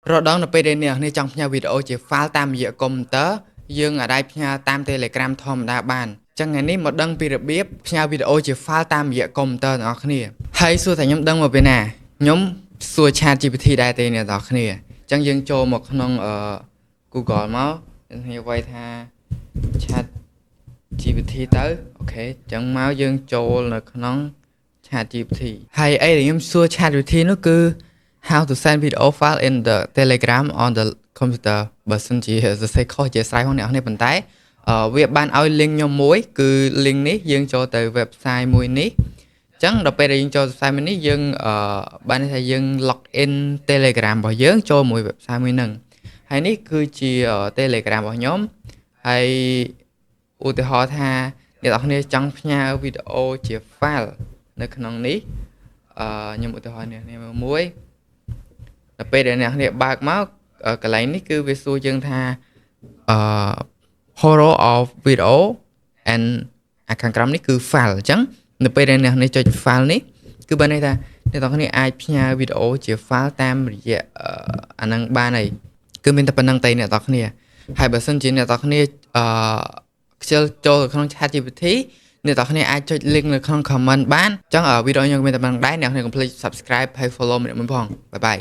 រដងនៅពេលដែលអ្នកនេះចង់ផ្ញើវីដេអូជា file តាមរយៈកុំព្យូទ័រយើងអាចផ្ញើតាម Telegram ធម្មតាបានចឹងថ្ងៃនេះមកដឹងពីរបៀបផ្ញើវីដេអូជា file តាមរយៈកុំព្យូទ័រទាំងអស់គ្នាហើយសួរថាខ្ញុំដឹងមកពីណាខ្ញុំសួរ ChatGPT ដែរទេអ្នកទាំងអស់គ្នាចឹងយើងចូលមកក្នុង Google មកខ្ញុំវាយថា ChatGPT ទៅអូខេចឹងមកយើងចូលនៅក្នុង ChatGPT ហើយអីដែលខ្ញុំសួរ ChatGPT នោះគឺ how to send video file in the Telegram on the computer បើសិនជាសរសេរខុសជាស្រ័យផងអ្នកនរប៉ុន្តែវាបានឲ្យ link ខ្ញុំមួយគឺ link នេះយើងចូលទៅ website មួយនេះអញ្ចឹងដល់ពេលដែលយើងចូល website មួយនេះយើងបានន័យថាយើង log in Telegram របស់យើងចូលមួយ website មួយហ្នឹងហើយនេះគឺជា Telegram របស់ខ្ញុំហើយឧទាហរណ៍ថាអ្នកនរគ្នាចង់ផ្ញើវីដេអូជា file នៅក្នុងនេះខ្ញុំឧទាហរណ៍នេះមួយដល់ពេលដែលអ្នកនេះបើកមកកន្លែងនេះគឺវាសួរយើងថាphoto of video and ខាងក្រោមនេះគឺ file អញ្ចឹងនៅពេលដែលអ្នកនេះចុច file នេះគឺបានន័យថាអ្នកទាំងគ្នាអាចផ្ញើវីដេអូជា file តាមរយៈអាហ្នឹងបានហើយគឺមានតែប៉ុណ្្នឹងតែអ្នកទាំងគ្នាហើយបើសិនជាអ្នកទាំងគ្នាខ្ជិលចូលក្នុង ChatGPT អ្នកទាំងគ្នាអាចចុច link នៅក្នុង comment បានអញ្ចឹងវីដេអូខ្ញុំមានតែប៉ុណ្្នឹងដែរអ្នកទាំងគ្នាកុំភ្លេច subscribe ហើយ follow ម្នាក់មួយផងបាយបាយ